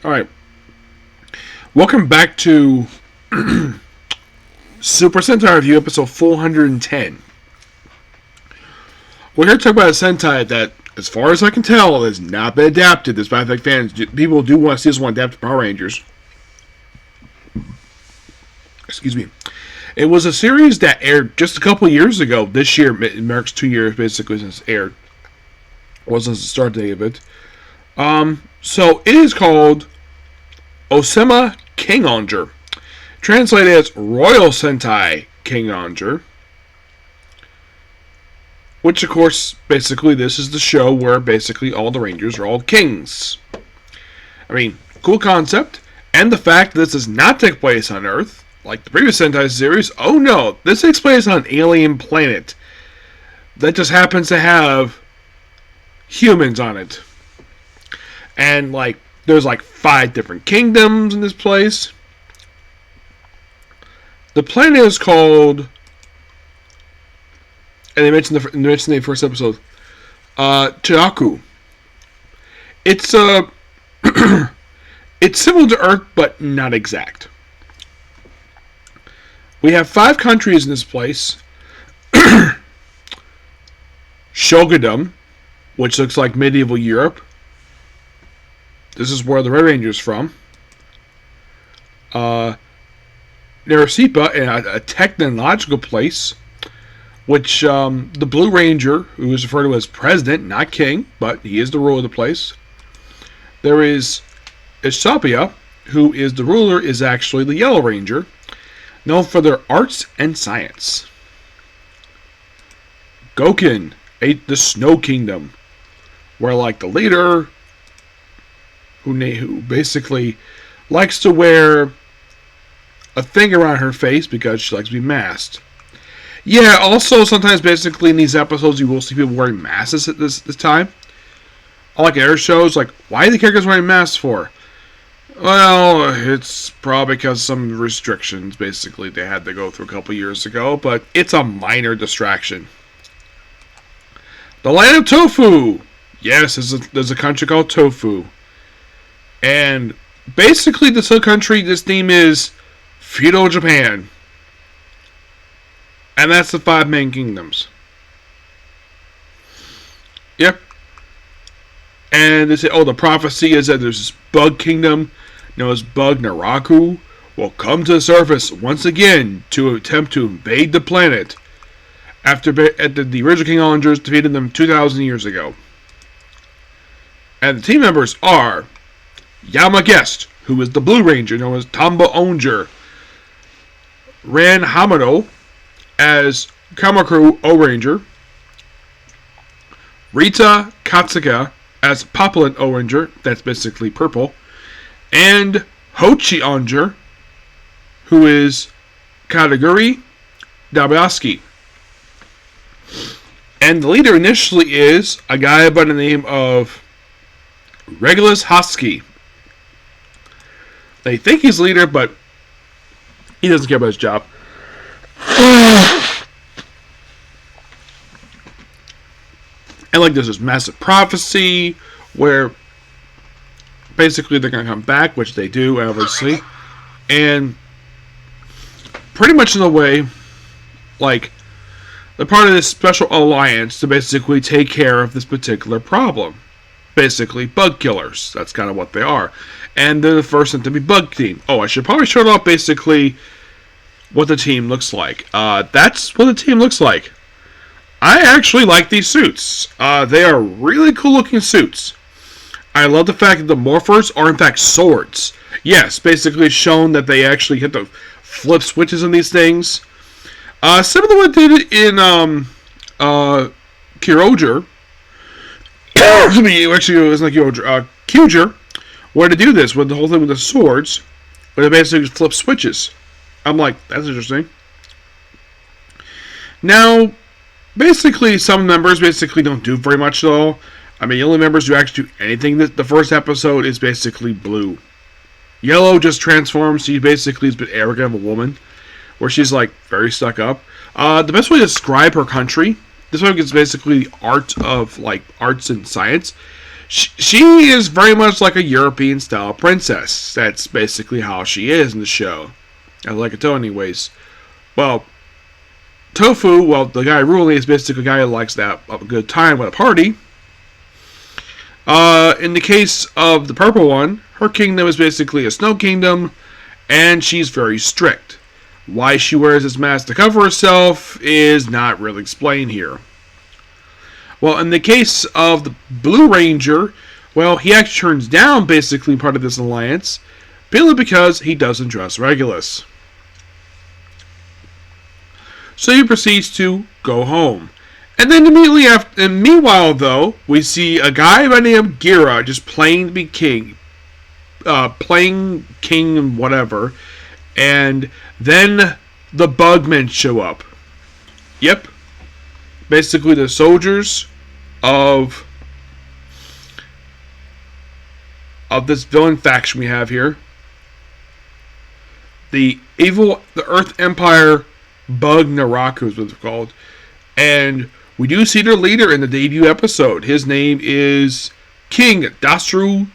Alright. Welcome back to Super Sentai Review, episode 410. We're here to talk about a Sentai that, as far as I can tell, has not been adapted. Despite the fact fans, people do want to see this one adapted to Power Rangers. Excuse me. It was a series that aired just a couple years ago. This year, it marks 2 years basically since it aired. It wasn't the start date of it. So it is called Ohsama King-Ohger, translated as Royal Sentai King-Ohger, which of course, basically this is the show where basically all the Rangers are all kings. I mean, cool concept, and the fact that this does not take place on Earth, like the previous Sentai series. Oh no, this takes place on an alien planet that just happens to have humans on it. And there's 5 different kingdoms in this place. The planet is called, and they mentioned the first episode, Chiaku. It's it's similar to Earth, but not exact. We have 5 countries in this place. Shogunum, which looks like medieval Europe. This is where the Red Ranger's from. Narasipa, a technological place, which the Blue Ranger, who is referred to as president, not king, but he is the ruler of the place. There is Ohsama, who is the ruler, is actually the Yellow Ranger, known for their arts and science. Goken, the Snow Kingdom, where the leader, who basically likes to wear a thing around her face because she likes to be masked. Yeah, also sometimes basically in these episodes you will see people wearing masks at this time. Unlike air shows, why are the characters wearing masks for? Well, it's probably because of some restrictions basically they had to go through a couple years ago, but it's a minor distraction. The land of Tofu! Yes, there's a country called Tofu. And basically this whole country, this theme is feudal Japan. And that's the 5 main kingdoms. Yep. And they say, the prophecy is that there's this bug kingdom known as Bug Naraku will come to the surface once again to attempt to invade the planet after the original King-Ohgers defeated them 2,000 years ago. And the team members are Yama Guest, who is the Blue Ranger, known as Tamba Onger. Ran Hamado as Kamakuru O-Ranger. Rita Katsuka as Populent O-Ranger, that's basically purple. And Hochi Onger, who is Kataguri Dabayaski. And the leader initially is a guy by the name of Regulus Hosky. They think he's the leader, but he doesn't care about his job. And there's this massive prophecy where basically they're going to come back, which they do, obviously. And pretty much in a way, they're part of this special alliance to basically take care of this particular problem. Basically, bug killers. That's kind of what they are. And they're the first one to be bug team. Oh, I should probably show off basically what the team looks like. That's what the team looks like. I actually like these suits. They are really cool looking suits. I love the fact that the morphers are in fact swords. Yes, basically shown that they actually hit the flip switches in these things. Similar to what they did in King-Ohger. Actually, it was not King-Ohger. King-Ohger, where to do this with the whole thing with the swords, where they basically flip switches. I'm like, that's interesting. Now, basically, some members basically don't do very much at all. I mean, the only members who actually do anything the first episode is basically Blue. Yellow just transforms. She basically is a bit arrogant of a woman, where she's very stuck up. The best way to describe her country, this one is basically the art of arts and science. She is very much like a European style princess. That's basically how she is in the show. I like it, anyways. Well, Tofu, well, the guy ruling is basically a guy who likes to have a good time at a party. In the case of the purple one, her kingdom is basically a snow kingdom, and she's very strict. Why she wears this mask to cover herself is not really explained here. Well, in the case of the Blue Ranger, well, he actually turns down basically part of this alliance, purely because he doesn't trust Regulus. So he proceeds to go home. And then immediately after, and meanwhile though, we see a guy by the name of Gira just playing to be king. Playing king and whatever. And then the Bugmen show up. Yep. Basically the soldiers of this villain faction we have here. The Earth Empire Bug Naraku is what it's called. And we do see their leader in the debut episode. His name is King Dasru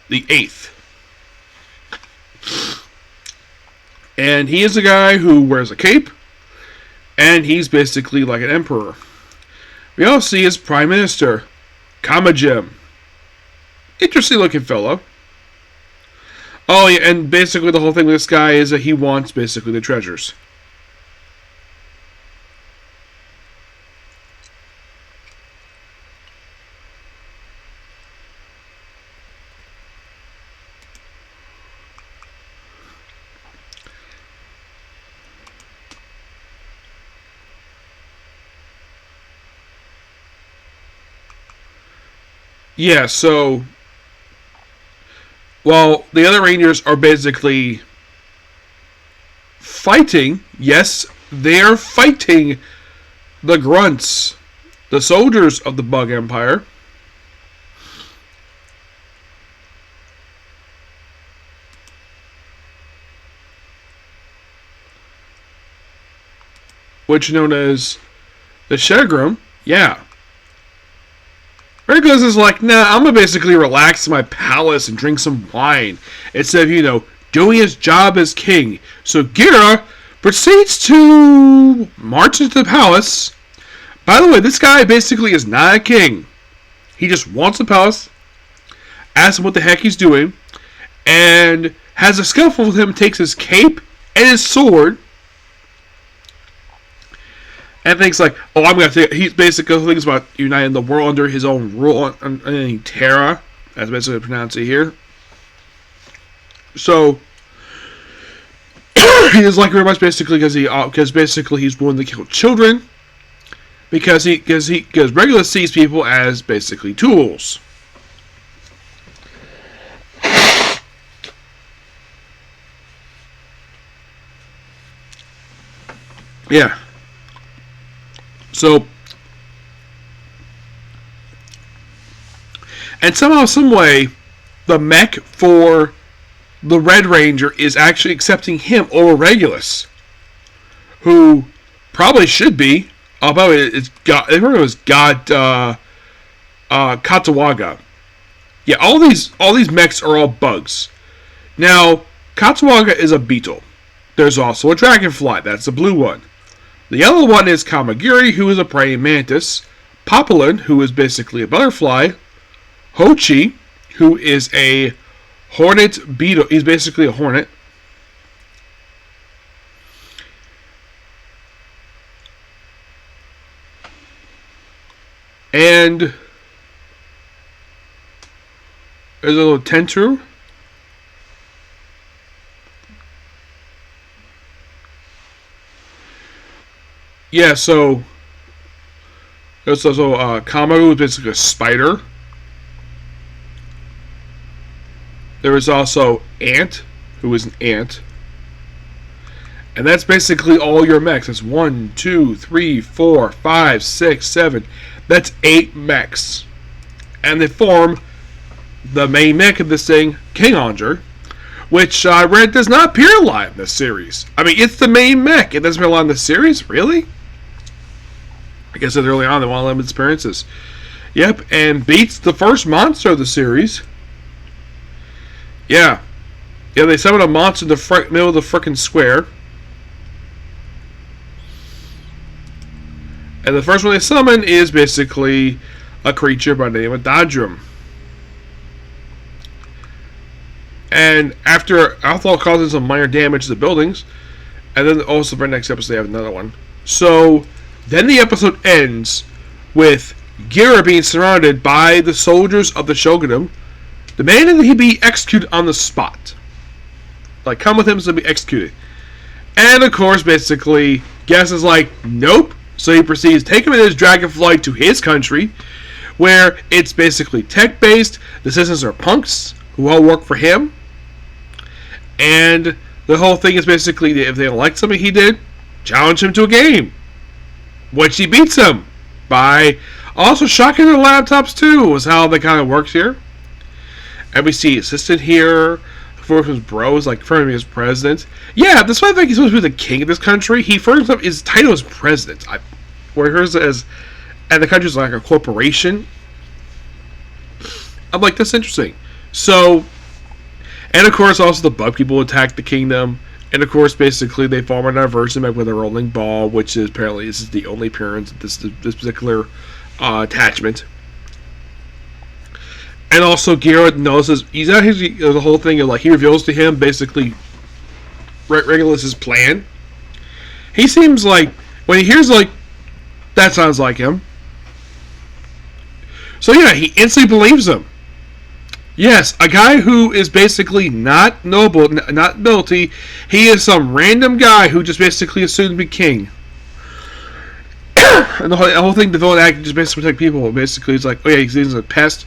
the 8th. And he is a guy who wears a cape. And he's basically like an emperor. We also see his prime minister, Kamajim. Interesting looking fellow. Oh yeah, and basically the whole thing with this guy is that he wants basically the treasures. Yeah, so while the other Rangers are basically fighting, yes, they are fighting the grunts, the soldiers of the Bug Empire. Which is known as the Shegrum, yeah. Regulus is like, nah, I'm going to basically relax in my palace and drink some wine instead of, doing his job as king. So Gira proceeds to march into the palace. By the way, this guy basically is not a king. He just wants the palace, asks him what the heck he's doing, and has a scuffle with him, takes his cape and his sword, and thinks like, oh, I'm going to... He basically thinks about uniting the world under his own rule, and Terra, as basically pronounced it here. So, he is like very much basically because basically he's willing to kill children, because Regulus sees people as basically tools. Yeah. So, and somehow, some way, the mech for the Red Ranger is actually accepting him over Regulus, who probably should be. Oh, by the way, it's God. I remember it was God Katawaga. Yeah, all these mechs are all bugs. Now, Katawaga is a beetle. There's also a dragonfly. That's the blue one. The yellow one is Kamagiri, who is a praying mantis. Populin, who is basically a butterfly. Hochi, who is a hornet beetle. He's basically a hornet. And there's a little Tentru. Yeah, so there's also Kamaru, who is basically a spider. There is also Ant, who is an ant. And that's basically all your mechs. That's 1, 2, 3, 4, 5, 6, 7. That's 8 mechs. And they form the main mech of this thing, King-Ohger, which I read does not appear live in this series. I mean, it's the main mech. It doesn't appear live in the series? Really? I guess that early on they want to limit appearances. Yep, and beats the first monster of the series. Yeah. Yeah, they summon a monster in the middle of the frickin' square. And the first one they summon is basically a creature by the name of Dodrum. And after Althal causes some minor damage to the buildings, and then also for the next episode they have another one. So then the episode ends with Gira being surrounded by the soldiers of the Shogunate, demanding that he be executed on the spot. Like, come with him so be executed. And of course, basically, Guess is like, nope. So he proceeds to take him in his dragonflight to his country, where it's basically tech-based. The citizens are punks who all work for him. And the whole thing is basically, if they don't like something he did, challenge him to a game. Which he beats him by also shocking their laptops too, is how that kind of works here. And we see assistant here, for his bros, like for him as president. Yeah, that's why I think he's supposed to be the king of this country. He first up his title is president. Where here's as and the country's like a corporation. I'm like, that's interesting. So, and of course also the bug people attack the kingdom. And of course, basically, they form a diversion back with a rolling ball, which is apparently this is the only appearance of this particular attachment. And also, Gira notices he's out here. The whole thing of like he reveals to him basically Regulus's plan. He seems like when he hears like that sounds like him. So yeah, he instantly believes him. Yes, a guy who is basically not noble, not nobility. He is some random guy who just basically assumed to be king. And the whole thing, the villain act just basically protect people. Basically, it's like, oh yeah, he's a pest,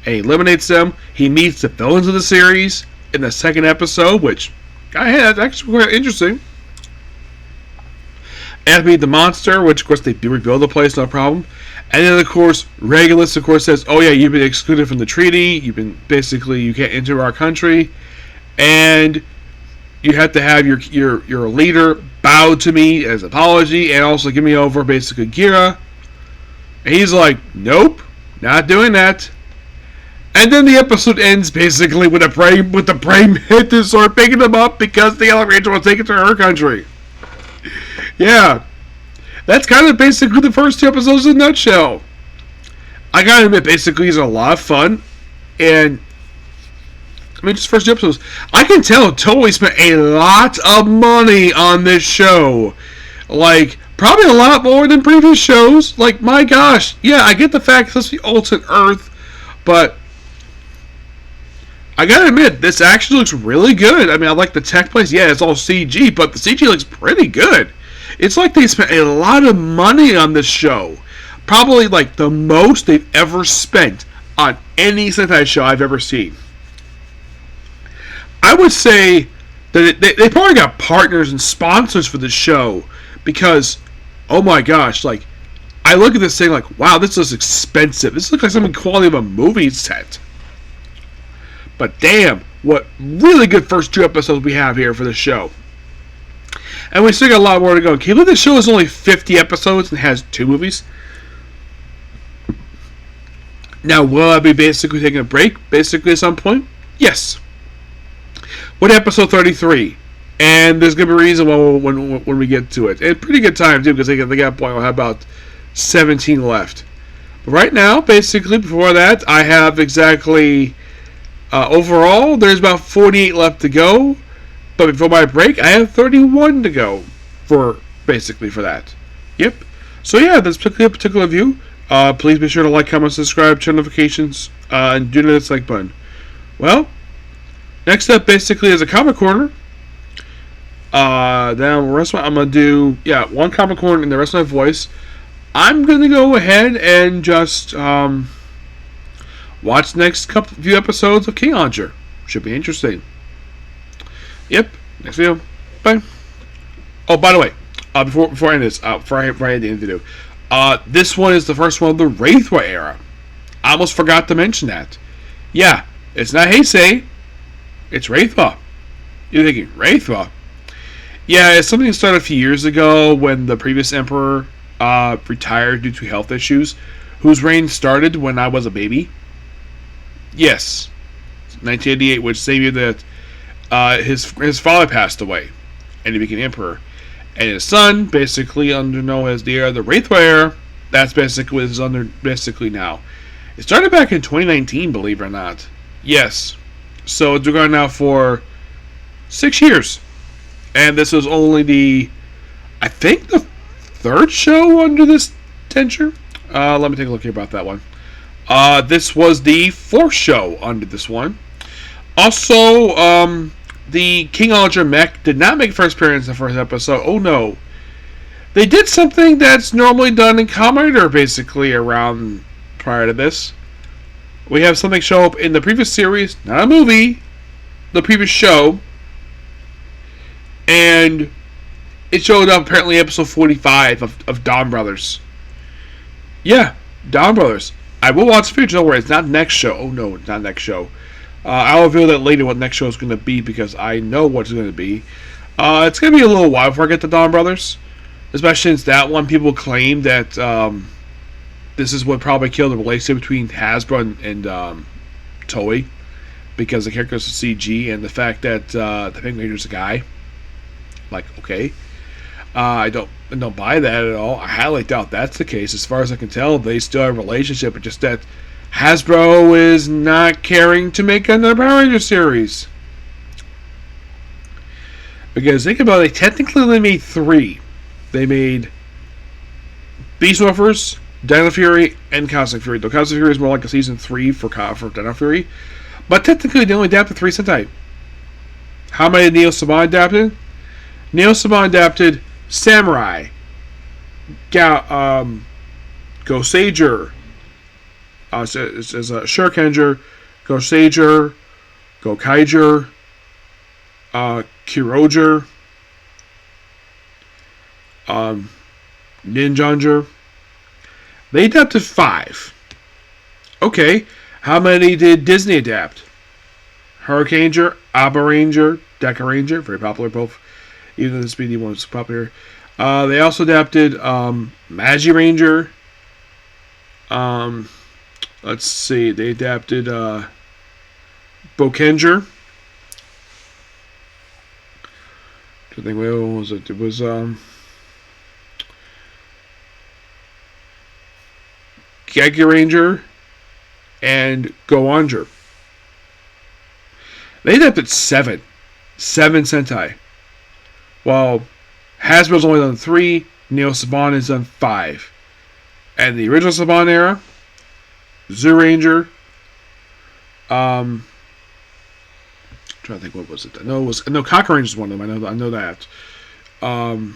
and he eliminates them. He meets the villains of the series in the second episode, which that's actually quite interesting. And meet the monster, which of course they do rebuild the place, no problem. And then, of course, Regulus, of course, says, oh, yeah, you've been excluded from the treaty. You've been, basically, you can't enter our country. And you have to have your leader bow to me as an apology and also give me over, basically, Gira. And he's like, nope, not doing that. And then the episode ends, basically, with the prime hit start picking them up because the Yellow Ranger will take it to her country. Yeah. That's kind of basically the first two episodes in a nutshell. I gotta admit, basically, it's a lot of fun. And, I mean, just first two episodes. I can tell Toei spent a lot of money on this show. Like, probably a lot more than previous shows. Like, my gosh. Yeah, I get the fact it's supposed to be alternate Earth. But, I gotta admit, this actually looks really good. I mean, I like the tech place. Yeah, it's all CG, but the CG looks pretty good. It's like they spent a lot of money on this show. Probably like the most they've ever spent on any Sentai show I've ever seen. I would say that they probably got partners and sponsors for the show because, oh my gosh, like, I look at this thing like, wow, this is expensive. This looks like something quality of a movie set. But damn, what really good first two episodes we have here for the show. And we still got a lot more to go. Can you believe this show is only 50 episodes and has 2 movies? Now, will I be basically taking a break, basically at some point? Yes. What episode 33? And there's going to be a reason when we get to it. And pretty good time, too, because they got point. We'll have about 17 left. But right now, basically, before that, I have exactly... overall, there's about 48 left to go. But before my break, I have 31 to go for that. Yep. So yeah, that's a particular view. Please be sure to like, comment, subscribe, turn notifications, and do the dislike button. Well, next up basically is a comic corner. Then the rest of I'm gonna do one comic corner and the rest of my voice. I'm gonna go ahead and just watch the next few episodes of King-Ohger. Should be interesting. Yep. Next video. Bye. Oh, by the way, before I end this, before I end the video, this one is the first one of the Wraithwa era. I almost forgot to mention that. Yeah, it's not Heisei. It's Wraithwa. You're thinking, Wraithwa? Yeah, it's something that started a few years ago when the previous emperor retired due to health issues. whose reign started when I was a baby. Yes, 1988, which same year that his father passed away, and he became emperor, and his son, basically under known as the heir of the Wraith Warrior, that's basically what is under basically now. It started back in 2019, believe it or not. Yes, so it's been going now for 6 years, and this was only I think the third show under this tenure. Let me take a look here about that one. This was the fourth show under this one. Also, the King-Ohger mech did not make first appearance in the first episode. Oh no. They did something that's normally done in Kamen Rider basically around prior to this. We have something show up in the previous series, not a movie, the previous show. And it showed up apparently in episode 45 of Dawn Brothers. Yeah, Dawn Brothers. I will watch the future, don't worry, it's not next show. Oh no, it's not next show. I'll reveal that later what next show is going to be because I know what it's going to be. It's going to be a little while before I get to Dawn Brothers. Especially since that one, people claim that this is what probably killed the relationship between Hasbro and Toei. Because the character's a CG and the fact that the Pink Ranger's a guy. Like, okay. I don't buy that at all. I highly doubt that's the case. As far as I can tell, they still have a relationship. It's just that Hasbro is not caring to make another Power Ranger series. Because think about it, they technically only made 3. They made Beast Morphers, Dino Fury, and Cosmic Fury. Though Cosmic Fury is more like a season 3 for Dino Fury. But technically they only adapted 3 Sentai. How many did Neo-Saban adapted? Neo-Saban adapted Samurai, Go-Sager, it's a Shurikenger, Go-Sager, Go-Kaiger, Kyroger, Ninjanger. They adapted 5. Okay, how many did Disney adapt? Hurricaneger, Abba Ranger, Deca Ranger, very popular both. Even though the Speedy one was popular. They also adapted Magi Ranger. Let's see, they adapted Bokenger. I think what was it? It was Geki Ranger and Go-Onger. They adapted 7 Sentai. While Hasbro's only done 3, Neo-Saban has done 5. And the original Saban era, Zoo-Ranger, I'm trying to think, what was it? No, Cocker Ranger is one of them. I know that. And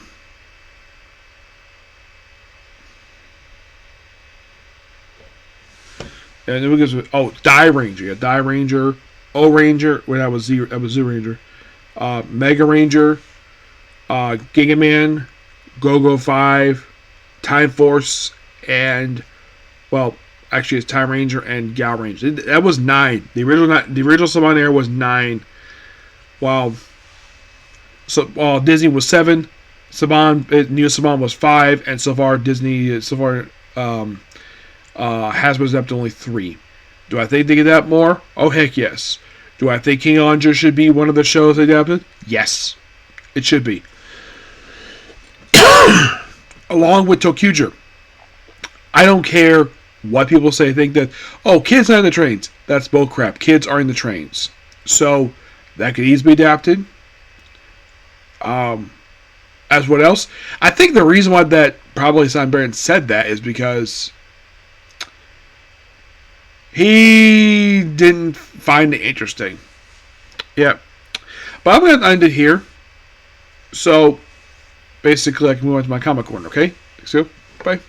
then it goes with Die Ranger. Yeah, Die Ranger, O-Ranger. Wait, that was Zoo Ranger. Mega Ranger, Giga Man, Go-Go 5, Time Force, and actually it's Time Ranger and Gal Ranger. That was 9. The original Saban era was 9. While Disney was 7, Neo-Saban was 5, and Hasbro's up to only 3. Do I think they get that more? Oh heck yes. Do I think King-Ohger should be one of the shows they adapted? Yes, it should be. Along with Tokuger. I don't care what people say. I think that, kids are in the trains. That's bullcrap. Kids are in the trains. So, that could easily be adapted. As what else? I think the reason why that probably Simon Barron said that is because he didn't find it interesting. Yeah. But I'm going to end it here. So, basically, I can move on to my comic corner, okay? Thanks, bye.